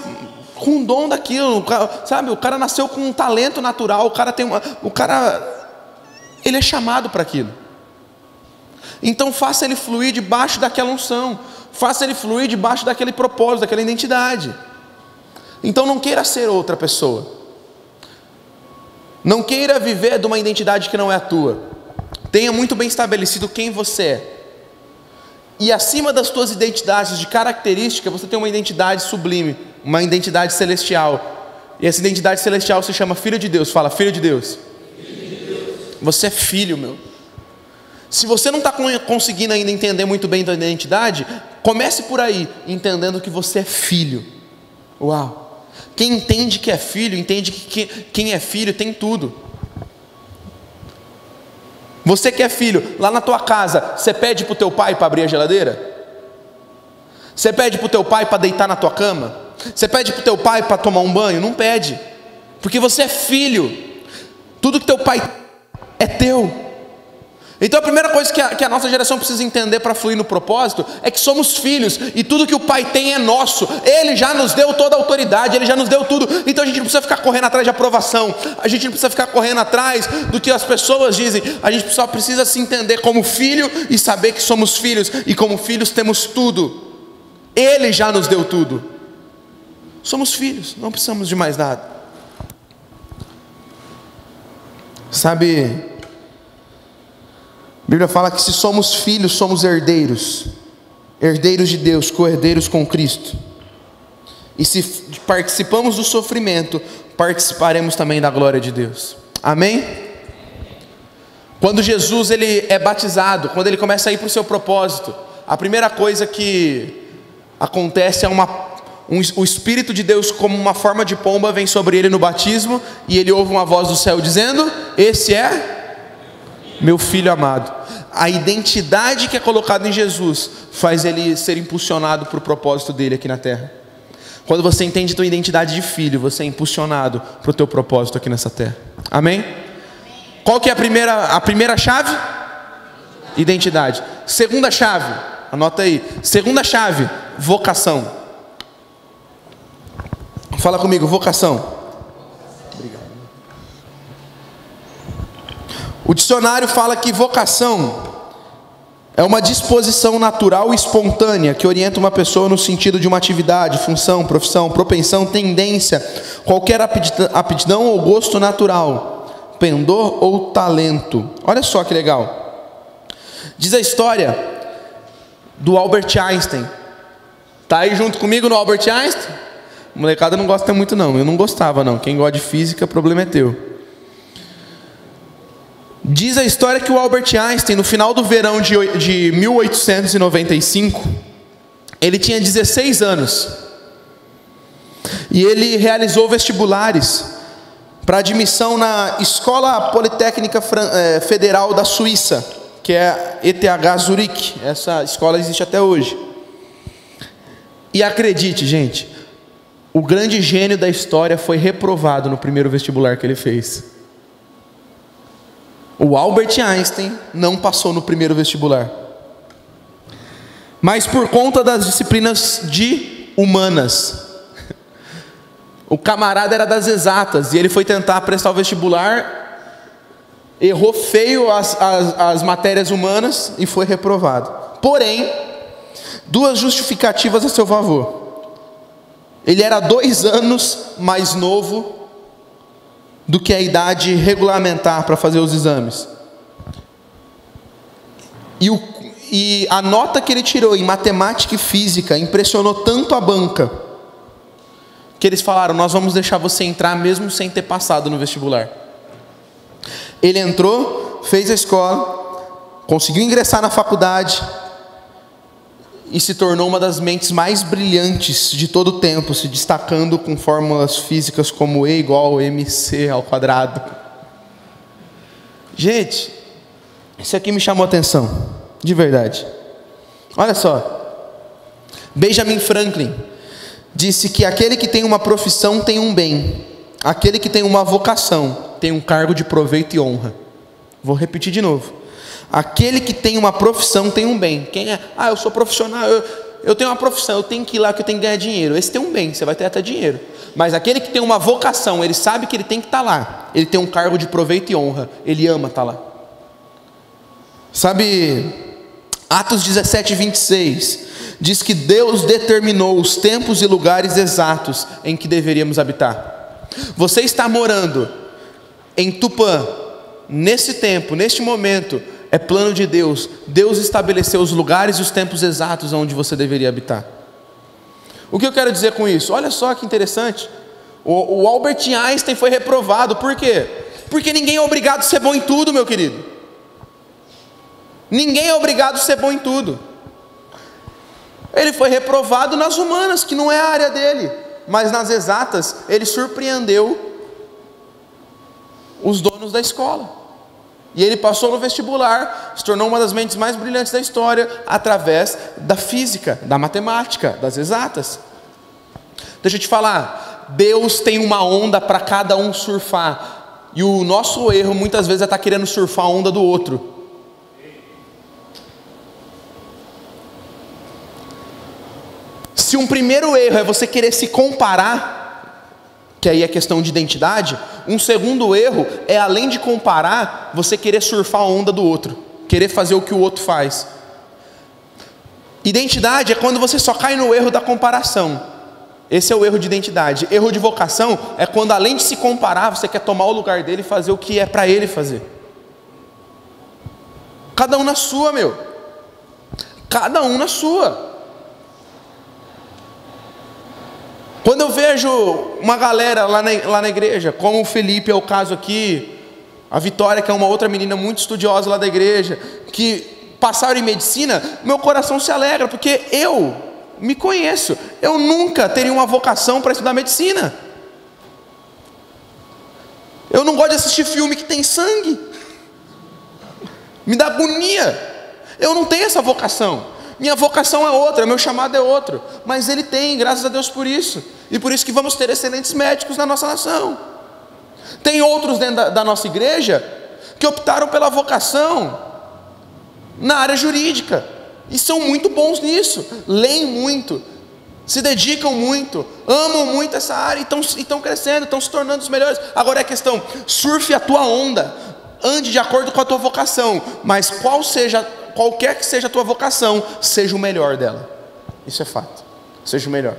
com um dom daquilo, sabe? O cara nasceu com um talento natural, ele é chamado para aquilo. Então faça ele fluir debaixo daquela unção, faça ele fluir debaixo daquele propósito, daquela identidade. Então não queira ser outra pessoa, não queira viver de uma identidade que não é a tua. Tenha muito bem estabelecido quem você é. E acima das tuas identidades de característica, você tem uma identidade sublime, uma identidade celestial. E essa identidade celestial se chama Filho de Deus. Fala, Filho de Deus. Filho de Deus. Você é filho, Se você não está conseguindo ainda entender muito bem da identidade, comece por aí, entendendo que você é filho. Uau! Quem entende que é filho, entende que quem é filho tem tudo. Você que é filho, lá na tua casa, você pede para o teu pai para abrir a geladeira? Você pede para o teu pai para deitar na tua cama? Você pede para o teu pai para tomar um banho? Não pede, porque você é filho. Tudo que teu pai é teu. Então a primeira coisa que a nossa geração precisa entender para fluir no propósito é que somos filhos, e tudo que o pai tem é nosso. Ele já nos deu toda a autoridade, ele já nos deu tudo. Então a gente não precisa ficar correndo atrás de aprovação, a gente não precisa ficar correndo atrás do que as pessoas dizem. A gente só precisa se entender como filho e saber que somos filhos, e como filhos temos tudo. Ele já nos deu tudo. Somos filhos, não precisamos de mais nada. Sabe, a Bíblia fala que se somos filhos, somos herdeiros. Herdeiros de Deus, co-herdeiros com Cristo. E se participamos do sofrimento, participaremos também da glória de Deus. Amém? Quando Jesus ele é batizado, quando ele começa a ir para o seu propósito, a primeira coisa que acontece é o Espírito de Deus, como uma forma de pomba, vem sobre ele no batismo, e ele ouve uma voz do céu dizendo: esse é meu filho amado. A identidade que é colocada em Jesus faz ele ser impulsionado para o propósito dele aqui na terra. Quando você entende a tua identidade de filho, você é impulsionado para o teu propósito aqui nessa terra. Amém? Qual que é a primeira chave? Identidade. Segunda chave, anota aí. Segunda chave, vocação. Fala comigo, vocação. O dicionário fala que vocação é uma disposição natural e espontânea que orienta uma pessoa no sentido de uma atividade, função, profissão, propensão, tendência, qualquer aptidão ou gosto natural, pendor ou talento. Olha só que legal. Diz a história do Albert Einstein. Tá aí junto comigo no Albert Einstein? A molecada não gosta muito não, eu não gostava não. Quem gosta de física, problema é teu. Diz a história que o Albert Einstein, no final do verão de 1895, Ele tinha 16 anos. E ele realizou vestibulares para admissão na Escola Politécnica Federal da Suíça, que é a ETH Zurique. Essa escola existe até hoje. E acredite, gente, o grande gênio da história foi reprovado no primeiro vestibular que ele fez. O Albert Einstein não passou no primeiro vestibular. Mas por conta das disciplinas de humanas, o camarada era das exatas, e ele foi tentar prestar o vestibular, errou feio as matérias humanas e foi reprovado. Porém, duas justificativas a seu favor. Ele era 2 anos mais novo do que a idade regulamentar para fazer os exames. E a nota que ele tirou em matemática e física impressionou tanto a banca, que eles falaram: nós vamos deixar você entrar mesmo sem ter passado no vestibular. Ele entrou, fez a escola, conseguiu ingressar na faculdade e se tornou uma das mentes mais brilhantes de todo o tempo, se destacando com fórmulas físicas como E igual mc². Gente, isso aqui me chamou a atenção, de verdade. Olha só, Benjamin Franklin disse que aquele que tem uma profissão tem um bem, aquele que tem uma vocação tem um cargo de proveito e honra. Vou repetir de novo. Aquele que tem uma profissão tem um bem. Quem é? Eu sou profissional, eu tenho uma profissão, eu tenho que ir lá que eu tenho que ganhar dinheiro. Esse tem um bem, você vai ter até dinheiro. Mas aquele que tem uma vocação, ele sabe que ele tem que estar lá, ele tem um cargo de proveito e honra, ele ama estar lá. Sabe, Atos 17:26 diz que Deus determinou os tempos e lugares exatos em que deveríamos habitar. Você está morando em Tupã, nesse tempo, neste momento, é plano de Deus. Deus estabeleceu os lugares e os tempos exatos onde você deveria habitar. O que eu quero dizer com isso? Olha só que interessante. O Albert Einstein foi reprovado. Por quê? Porque ninguém é obrigado a ser bom em tudo, meu querido. Ninguém é obrigado a ser bom em tudo. Ele foi reprovado nas humanas, que não é a área dele. Mas nas exatas, ele surpreendeu os donos da escola. E ele passou no vestibular, se tornou uma das mentes mais brilhantes da história, através da física, da matemática, das exatas. Deixa eu te falar, Deus tem uma onda para cada um surfar. E o nosso erro muitas vezes é estar querendo surfar a onda do outro. Se um primeiro erro é você querer se comparar, que aí é questão de identidade, um segundo erro é, além de comparar, você querer surfar a onda do outro, querer fazer o que o outro faz. Identidade é quando você só cai no erro da comparação. Esse é o erro de identidade. Erro de vocação é quando, além de se comparar, você quer tomar o lugar dele e fazer o que é para ele fazer. Cada um na sua, meu. Cada um na sua. Quando eu vejo uma galera lá na igreja, como o Felipe é o caso aqui, a Vitória, que é uma outra menina muito estudiosa lá da igreja, que passaram em medicina, meu coração se alegra, porque eu me conheço, eu nunca teria uma vocação para estudar medicina. Eu não gosto de assistir filme que tem sangue, me dá agonia, eu não tenho essa vocação. Minha vocação é outra, meu chamado é outro, mas ele tem, graças a Deus por isso, e por isso que vamos ter excelentes médicos na nossa nação. Tem outros dentro da nossa igreja que optaram pela vocação na área jurídica, e são muito bons nisso, leem muito, se dedicam muito, amam muito essa área, e estão crescendo, estão se tornando os melhores. Agora é a questão, surfe a tua onda, ande de acordo com a tua vocação, mas qualquer que seja a tua vocação, seja o melhor dela. Isso é fato, seja o melhor.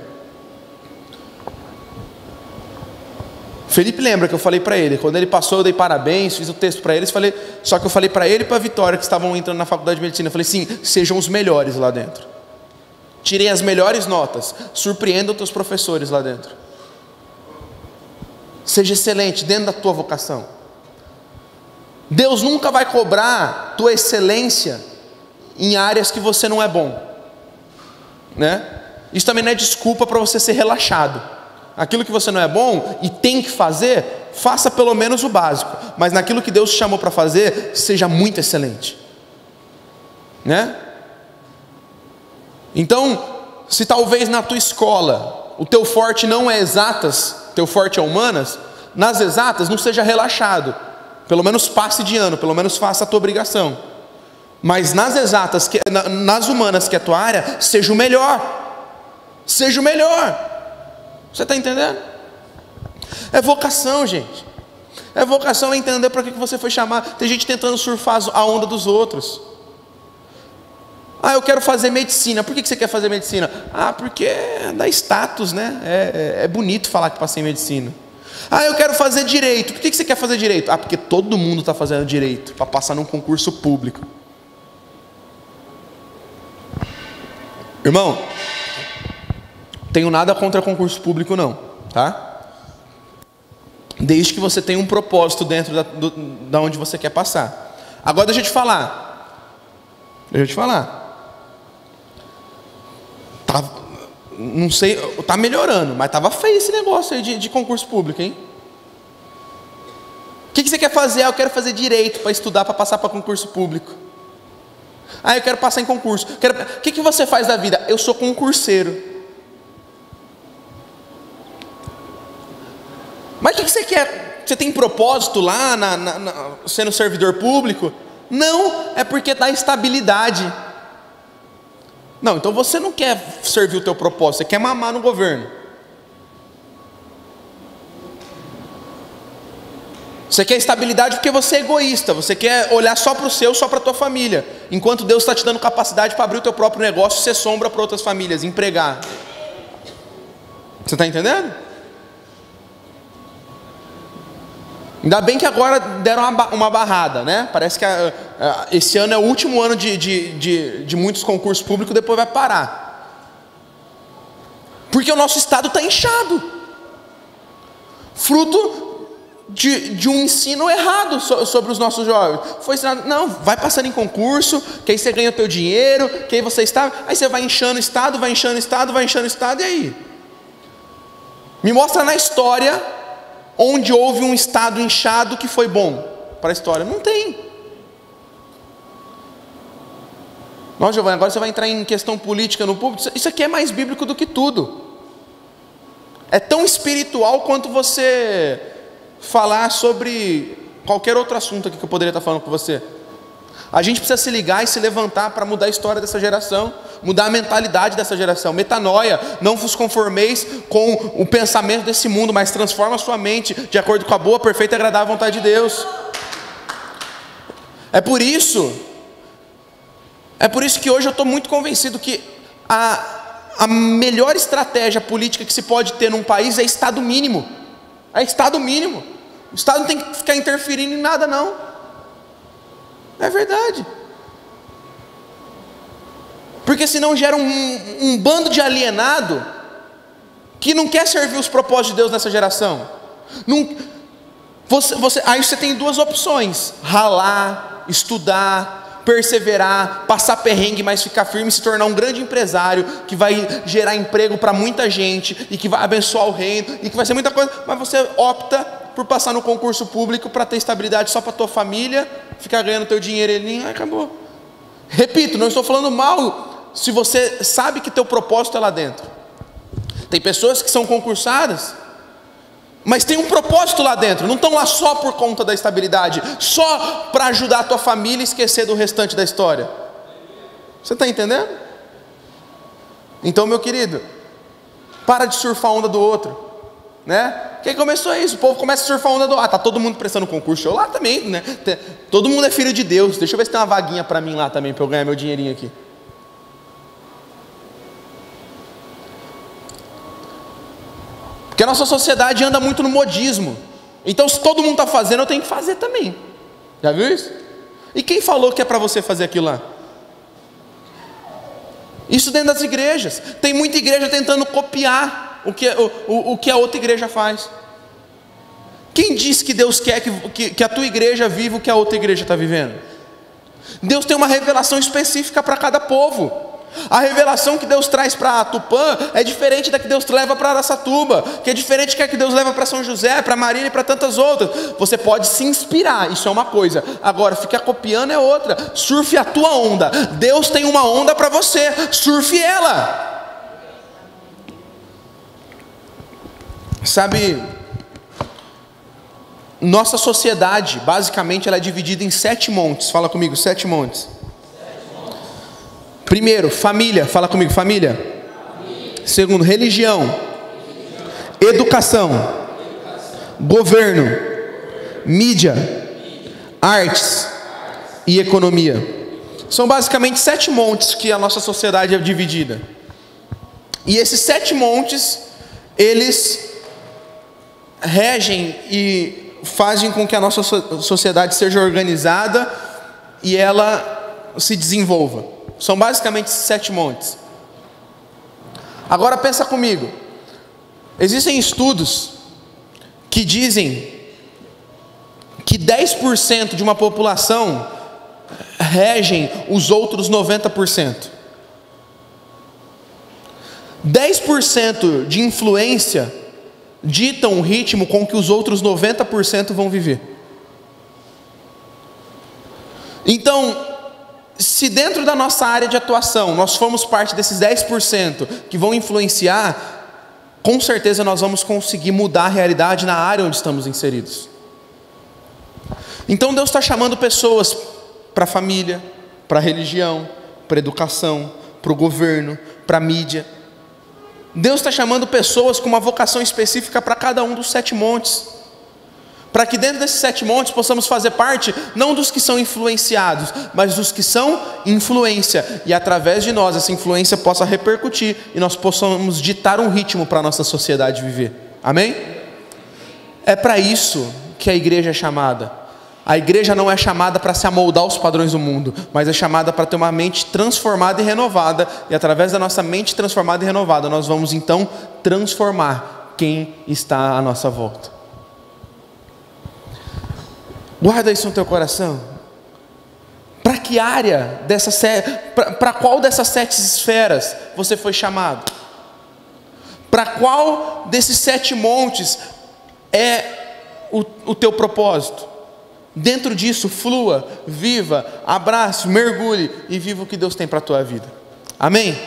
Felipe lembra que eu falei para ele, quando ele passou eu dei parabéns, fiz o texto para eles, só que eu falei para ele e para a Vitória, que estavam entrando na faculdade de medicina, eu falei sim, sejam os melhores lá dentro, tirem as melhores notas, surpreendam os teus professores lá dentro, seja excelente dentro da tua vocação. Deus nunca vai cobrar tua excelência em áreas que você não é bom. né? Isso também não é desculpa para você ser relaxado. Aquilo que você não é bom e tem que fazer, faça pelo menos o básico. Mas naquilo que Deus te chamou para fazer, seja muito excelente, né? Então, se talvez na tua escola o teu forte não é exatas, teu forte é humanas, nas exatas não seja relaxado. Pelo menos passe de ano, pelo menos faça a tua obrigação. Mas nas exatas, nas humanas, que é a tua área, seja o melhor. Seja o melhor. Você está entendendo? É vocação, gente. É vocação, é entender para que você foi chamado. Tem gente tentando surfar a onda dos outros. Ah, eu quero fazer medicina. Por que você quer fazer medicina? Ah, porque dá status, né? É bonito falar que passei em medicina. Ah, eu quero fazer direito. Por que você quer fazer direito? Ah, porque todo mundo está fazendo direito, para passar num concurso público. Irmão, tenho nada contra concurso público não, tá? Desde que você tenha um propósito dentro da onde você quer passar. Agora deixa eu te falar. Não sei, tá melhorando, mas tava feio esse negócio aí de concurso público, hein? O que você quer fazer? Ah, eu quero fazer direito para estudar, para passar para concurso público. Ah, eu quero passar em concurso. O que você faz da vida? Eu sou concurseiro. Mas o que você quer? Você tem propósito lá, sendo servidor público? Não, é porque dá estabilidade. Não, então você não quer servir o teu propósito, você quer mamar no governo. Você quer estabilidade porque você é egoísta, você quer olhar só para o seu, só para a tua família. Enquanto Deus está te dando capacidade para abrir o teu próprio negócio, ser sombra para outras famílias, empregar. Você está entendendo? Ainda bem que agora deram uma barrada, né? Parece que esse ano é o último ano de muitos concursos públicos, depois vai parar. Porque o nosso estado está inchado. Fruto de um ensino errado sobre os nossos jovens. Foi ensinado, não, vai passando em concurso, que aí você ganha o teu dinheiro, que aí você está, aí você vai inchando o estado, e aí? Me mostra na história onde houve um estado inchado que foi bom para a história. Não tem. Não, Giovanni, agora você vai entrar em questão política no público. Isso aqui é mais bíblico do que tudo. É tão espiritual quanto você falar sobre qualquer outro assunto aqui que eu poderia estar falando com você. A gente precisa se ligar e se levantar para mudar a história dessa geração, mudar a mentalidade dessa geração. Metanoia, não vos conformeis com o pensamento desse mundo, mas transforma a sua mente de acordo com a boa, perfeita e agradável vontade de Deus. É por isso que hoje eu estou muito convencido que a melhor estratégia política que se pode ter num país é Estado mínimo. É Estado mínimo. O Estado não tem que ficar interferindo em nada não. É verdade. Porque senão gera um bando de alienado que não quer servir os propósitos de Deus nessa geração. Aí você tem duas opções: ralar, estudar, perseverar, passar perrengue, mas ficar firme e se tornar um grande empresário que vai gerar emprego para muita gente e que vai abençoar o reino e que vai ser muita coisa, mas você opta por passar no concurso público para ter estabilidade só para tua família, ficar ganhando teu dinheirinho, acabou. Repito, não estou falando mal se você sabe que teu propósito é lá dentro. Tem pessoas que são concursadas, mas tem um propósito lá dentro, não estão lá só por conta da estabilidade, só para ajudar a tua família e esquecer do restante da história. Você está entendendo? Então, meu querido, para de surfar a onda do outro, né? Quem começou isso? O povo começa a surfar a onda do tá todo mundo prestando concurso, eu lá também, né? Todo mundo é filho de Deus, deixa eu ver se tem uma vaguinha para mim lá também, para eu ganhar meu dinheirinho aqui. Porque a nossa sociedade anda muito no modismo. Então se todo mundo está fazendo, eu tenho que fazer também. Já viu isso? E quem falou que é para você fazer aquilo lá? Isso dentro das igrejas. Tem muita igreja tentando copiar o que a outra igreja faz. Quem diz que Deus quer que a tua igreja viva o que a outra igreja está vivendo? Deus tem uma revelação específica para cada povo. A revelação que Deus traz para Tupã é diferente da que Deus leva para Araçatuba, que é diferente da que Deus leva para São José, para Marília e para tantas outras. Você pode se inspirar, isso é uma coisa. Agora, ficar copiando é outra. Surfe a tua onda. Deus tem uma onda para você, surfe ela. Sabe, nossa sociedade, basicamente, ela é dividida em 7 montes. Fala comigo, 7 montes. Primeiro, família. Fala comigo, família. Segundo, religião. Educação. Governo. Mídia. Artes. E economia. São basicamente 7 montes que a nossa sociedade é dividida. E esses 7 montes, eles regem e fazem com que a nossa sociedade seja organizada e ela se desenvolva. São basicamente 7 montes. Agora pensa comigo. Existem estudos que dizem que 10% de uma população regem os outros 90%. 10% de influência ditam o ritmo com que os outros 90% vão viver. Então, se dentro da nossa área de atuação nós formos parte desses 10% que vão influenciar, com certeza nós vamos conseguir mudar a realidade na área onde estamos inseridos. Então Deus está chamando pessoas para a família, para a religião, para a educação, para o governo, para a mídia. Deus está chamando pessoas com uma vocação específica para cada um dos 7 montes. Para que dentro desses 7 montes possamos fazer parte, não dos que são influenciados, mas dos que são influência. E através de nós, essa influência possa repercutir e nós possamos ditar um ritmo para a nossa sociedade viver. Amém? É para isso que a igreja é chamada. A igreja não é chamada para se amoldar aos padrões do mundo, mas é chamada para ter uma mente transformada e renovada. E através da nossa mente transformada e renovada, nós vamos então transformar quem está à nossa volta. Guarda isso no teu coração. Para que área para qual dessas 7 esferas você foi chamado? Para qual desses 7 montes é o teu propósito? Dentro disso, flua, viva, abrace, mergulhe e viva o que Deus tem para a tua vida. Amém?